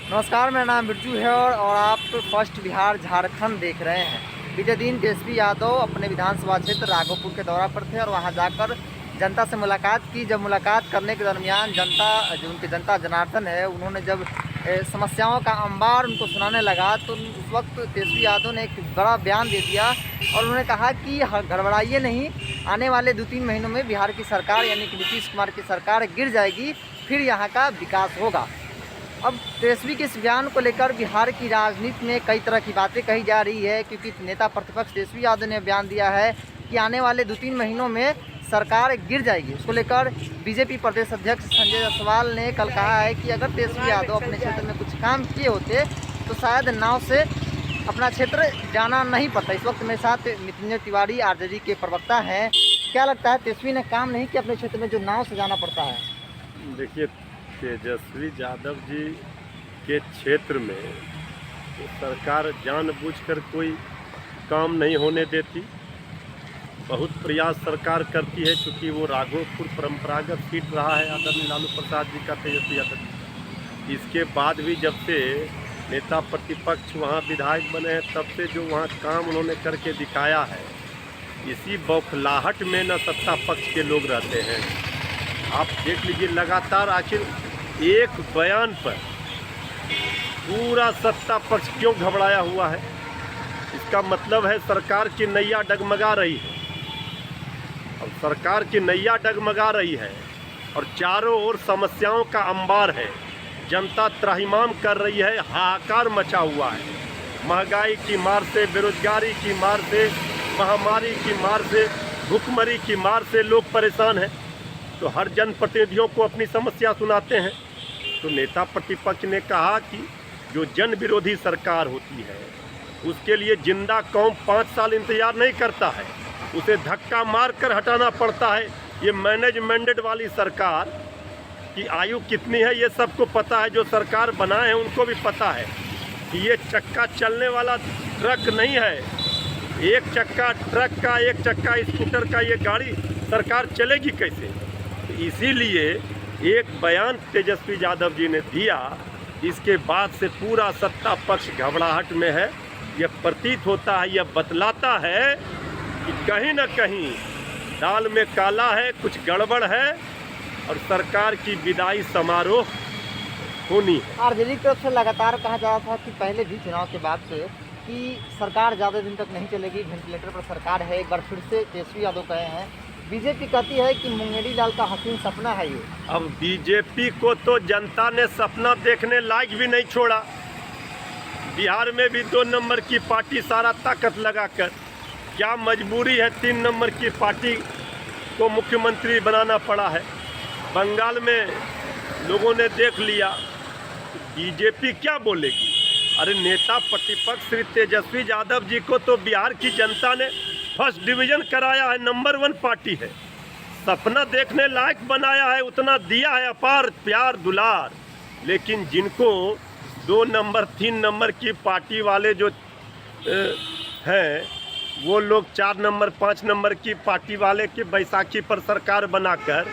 नमस्कार, मेरा नाम बिरजू है और आप फर्स्ट बिहार झारखंड देख रहे हैं। बीते दिन तेजस्वी यादव अपने विधानसभा क्षेत्र राघोपुर के दौरा पर थे और वहां जाकर जनता से मुलाकात की। जब मुलाकात करने के दरमियान उनके जनता जनार्दन है, उन्होंने जब समस्याओं का अंबार उनको सुनाने लगा तो उस वक्त तेजस्वी यादव ने एक बड़ा बयान दे दिया और उन्होंने कहा कि गड़बड़ाइए नहीं, आने वाले 2-3 महीनों में बिहार की सरकार यानी कि नीतीश कुमार की सरकार गिर जाएगी, फिर यहाँ का विकास होगा। अब तेजस्वी के इस बयान को लेकर बिहार की राजनीति में कई तरह की बातें कही जा रही है, क्योंकि नेता प्रतिपक्ष तेजस्वी यादव ने बयान दिया है कि आने वाले 2-3 महीनों में सरकार गिर जाएगी। उसको लेकर बीजेपी प्रदेश अध्यक्ष संजय जायसवाल ने कल कहा है कि अगर तेजस्वी यादव अपने क्षेत्र में कुछ काम किए होते तो शायद नाव से अपना क्षेत्र जाना नहीं पड़ता। इस वक्त मेरे साथ मृत्युंजय तिवारी आरजेडी के प्रवक्ता हैं। क्या लगता है, तेजस्वी ने काम नहीं किया अपने क्षेत्र में जो नाव से जाना पड़ता है? देखिए, तेजस्वी यादव जी के क्षेत्र में तो सरकार जानबूझकर कोई काम नहीं होने देती। बहुत प्रयास सरकार करती है, क्योंकि वो राघोपुर परंपरागत सीट रहा है आदरणीय लालू प्रसाद जी का, तेजस्वी यादव। इसके बाद भी जब से नेता प्रतिपक्ष वहाँ विधायक बने हैं, तब से जो वहाँ काम उन्होंने करके दिखाया है, इसी बौखलाहट में न सत्ता पक्ष के लोग रहते हैं। आप देख लीजिए, लगातार आखिर एक बयान पर पूरा सत्ता पक्ष क्यों घबराया हुआ है। इसका मतलब है सरकार की नैया डगमगा रही है। अब सरकार की नैया डगमगा रही है और चारों ओर समस्याओं का अंबार है। जनता त्राहिमाम कर रही है, हाहाकार मचा हुआ है। महंगाई की मार से, बेरोजगारी की मार से, महामारी की मार से, भुखमरी की मार से लोग परेशान हैं। तो हर जनप्रतिनिधियों को अपनी समस्या सुनाते हैं। तो नेता प्रतिपक्ष ने कहा कि जो जन विरोधी सरकार होती है, उसके लिए जिंदा कौम 5 साल इंतजार नहीं करता है, उसे धक्का मार कर हटाना पड़ता है। ये मैनेजमेंटेड वाली सरकार की आयु कितनी है ये सबको पता है। जो सरकार बनाए हैं उनको भी पता है कि ये चक्का चलने वाला ट्रक नहीं है। एक चक्का ट्रक का, एक चक्का स्कूटर का ये गाड़ी सरकार चलेगी कैसे? इसीलिए एक बयान तेजस्वी यादव जी ने दिया, इसके बाद से पूरा सत्ता पक्ष घबराहट में है। यह प्रतीत होता है, यह बतलाता है कि कहीं न कहीं दाल में काला है, कुछ गड़बड़ है और सरकार की विदाई समारोह होनी है। आरजेडी की तरफ से लगातार कहा जा रहा था कि पहले भी चुनाव के बाद से कि सरकार ज़्यादा दिन तक नहीं चलेगी, वेंटिलेटर पर सरकार है। एक बार फिर से तेजस्वी यादव कहे हैं। बीजेपी कहती है कि मुंगेरी लाल का हसीन सपना है ये। अब बीजेपी को तो जनता ने सपना देखने लायक भी नहीं छोड़ा। बिहार में भी 2 नंबर की पार्टी सारा ताकत लगाकर, क्या मजबूरी है 3 नंबर की पार्टी को मुख्यमंत्री बनाना पड़ा है। बंगाल में लोगों ने देख लिया, बीजेपी क्या बोलेगी। अरे नेता प्रतिपक्ष श्री तेजस्वी यादव जी को तो बिहार की जनता ने फर्स्ट डिवीज़न कराया है, नंबर 1 पार्टी है। सपना देखने लायक बनाया है, उतना दिया है अपार प्यार दुलार। लेकिन जिनको 2 नंबर 3 नंबर की पार्टी वाले जो हैं, वो लोग 4 नंबर 5 नंबर की पार्टी वाले के बैसाखी पर सरकार बनाकर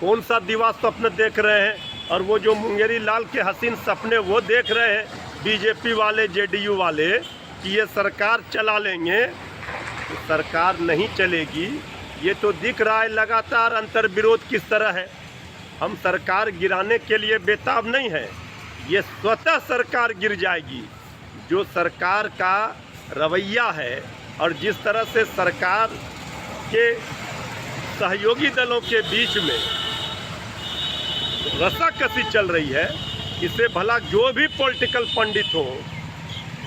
कौन सा दिवा स्वप्न देख रहे हैं। और वो जो मुंगेरी लाल के हसीन सपने वो देख रहे हैं बीजेपी वाले, जेडीयू वाले, कि ये सरकार चला लेंगे। तो सरकार नहीं चलेगी, ये तो दिख रहा है। लगातार अंतर विरोध किस तरह है। हम सरकार गिराने के लिए बेताब नहीं है, ये स्वतः सरकार गिर जाएगी। जो सरकार का रवैया है और जिस तरह से सरकार के सहयोगी दलों के बीच में रस्साकसी चल रही है, इससे भला जो भी पॉलिटिकल पंडित हो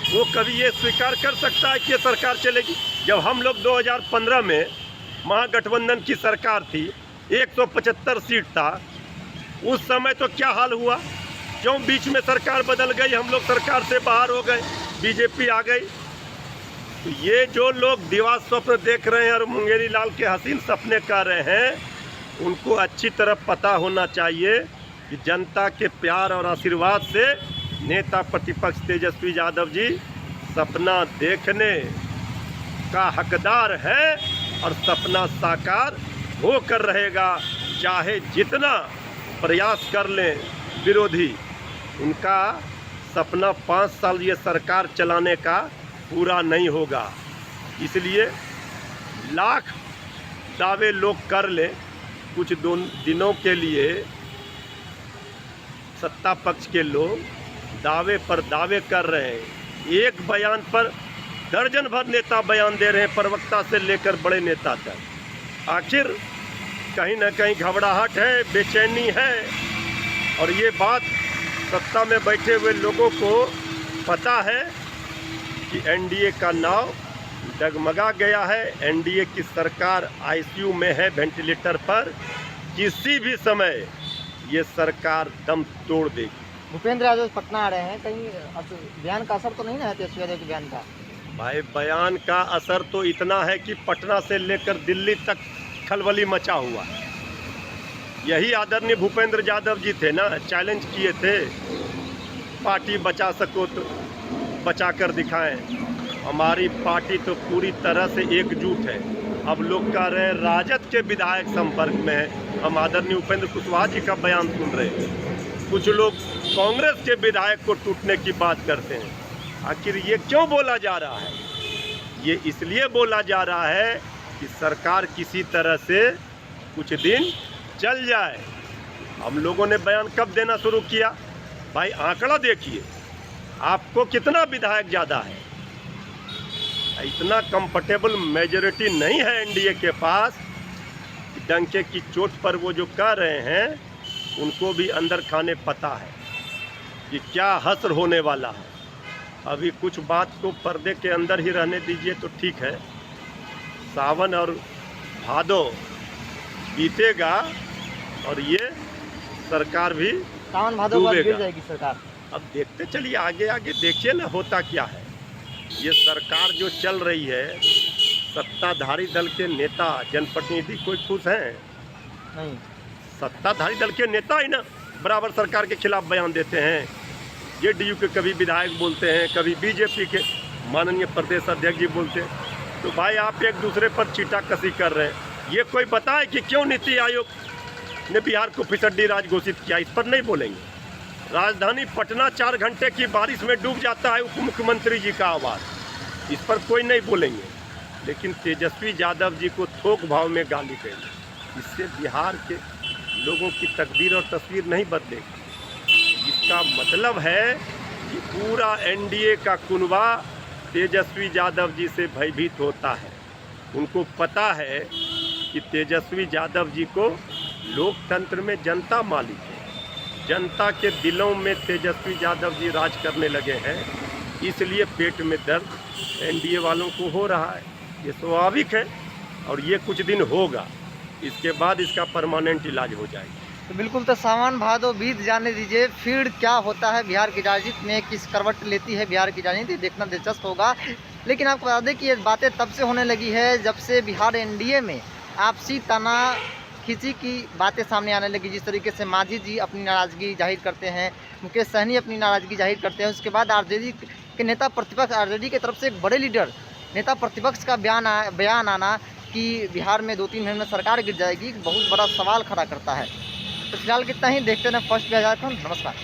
वो कभी ये स्वीकार कर सकता है कि ये सरकार चलेगी। जब हम लोग 2015 में महागठबंधन की सरकार थी, 175 सीट था, उस समय तो क्या हाल हुआ। क्यों बीच में सरकार बदल गई, हम लोग सरकार से बाहर हो गए, बीजेपी आ गई। तो ये जो लोग दिवा स्वप्न देख रहे हैं और मुंगेरी लाल के हसीन सपने कर रहे हैं, उनको अच्छी तरह पता होना चाहिए कि जनता के प्यार और आशीर्वाद से नेता प्रतिपक्ष तेजस्वी यादव जी सपना देखने का हकदार है और सपना साकार होकर रहेगा। चाहे जितना प्रयास कर लें विरोधी, उनका सपना 5 साल ये सरकार चलाने का पूरा नहीं होगा। इसलिए लाख दावे लोग कर ले, कुछ दिनों के लिए सत्ता पक्ष के लोग दावे पर दावे कर रहे हैं। एक बयान पर दर्जन भर नेता बयान दे रहे हैं, प्रवक्ता से लेकर बड़े नेता तक। आखिर कहीं ना कहीं घबराहट है, बेचैनी है, और ये बात सत्ता में बैठे हुए लोगों को पता है कि एनडीए का नाव डगमगा गया है। एनडीए की सरकार आईसीयू में है, वेंटिलेटर पर। किसी भी समय ये सरकार दम तोड़ देगी। भूपेंद्र यादव पटना आ रहे हैं, कहीं बयान का असर तो नहीं ना है तेजस्वी यादव के बयान का? भाई बयान का असर तो इतना है कि पटना से लेकर दिल्ली तक खलबली मचा हुआ है। यही आदरणीय भूपेंद्र यादव जी थे ना, चैलेंज किए थे, पार्टी बचा सको तो बचा कर दिखाएं। हमारी पार्टी तो पूरी तरह से एकजुट है। अब लोग कह रहे हैं राजद के विधायक संपर्क में है। हम आदरणीय उपेंद्र कुशवाहा जी का बयान सुन रहे हैं। कुछ लोग कांग्रेस के विधायक को टूटने की बात करते हैं। आखिर ये क्यों बोला जा रहा है? ये इसलिए बोला जा रहा है कि सरकार किसी तरह से कुछ दिन चल जाए। हम लोगों ने बयान कब देना शुरू किया? भाई आंकड़ा देखिए, आपको कितना विधायक ज़्यादा है। इतना कंफर्टेबल मेजॉरिटी नहीं है एनडीए के पास। डंके की चोट पर वो जो कह रहे हैं, उनको भी अंदर खाने पता है कि क्या हश्र होने वाला है। अभी कुछ बात को पर्दे के अंदर ही रहने दीजिए तो ठीक है। सावन और भादो बीतेगा और ये सरकार भी सावन भादो बाद गिर जाएगी सरकार। अब देखते चलिए, आगे आगे देखिए ना होता क्या है। ये सरकार जो चल रही है, सत्ताधारी दल के नेता, जनप्रतिनिधि कोई खुश हैं? नहीं। सत्ताधारी दल के नेता ही ना बराबर सरकार के खिलाफ बयान देते हैं। जेडीयू के कभी विधायक बोलते हैं, कभी बीजेपी के माननीय प्रदेश अध्यक्ष जी बोलते हैं। तो भाई आप एक दूसरे पर चीटाकसी कर रहे हैं। ये कोई बताए कि क्यों नीति आयोग ने बिहार को फिसड्डी राज घोषित किया? इस पर नहीं बोलेंगे। राजधानी पटना 4 घंटे की बारिश में डूब जाता है, उप मुख्यमंत्री जी का आवाज़, इस पर कोई नहीं बोलेंगे। लेकिन तेजस्वी यादव जी को थोक भाव में गाली देंगे। इससे बिहार के लोगों की तकदीर और तस्वीर नहीं बदलेगी। इसका मतलब है कि पूरा एनडीए का कुनबा तेजस्वी यादव जी से भयभीत होता है। उनको पता है कि तेजस्वी यादव जी को लोकतंत्र में जनता मालिक है। जनता के दिलों में तेजस्वी यादव जी राज करने लगे हैं, इसलिए पेट में दर्द एनडीए वालों को हो रहा है। ये स्वाभाविक है और ये कुछ दिन होगा, इसके बाद इसका परमानेंट इलाज हो जाएगा। तो बिल्कुल, तो सावन भादो बीत जाने दीजिए, फिर क्या होता है बिहार की राजनीति में, किस करवट लेती है बिहार की राजनीति, देखना दिलचस्प होगा। लेकिन आपको बता दें कि ये बातें तब से होने लगी है जब से बिहार एनडीए में आपसी तना खींची की बातें सामने आने लगी। जिस तरीके से मांझी जी अपनी नाराज़गी जाहिर करते हैं, मुकेश सहनी अपनी नाराज़गी जाहिर करते हैं, उसके बाद आरजेडी के नेता प्रतिपक्ष, आरजेडी की तरफ से एक बड़े लीडर नेता प्रतिपक्ष का बयान आना कि बिहार में 2-3 महीने में सरकार गिर जाएगी, बहुत बड़ा सवाल खड़ा करता है। तो फिलहाल कितना ही, देखते हैं फर्स्ट बिहार झारखंड। नमस्कार।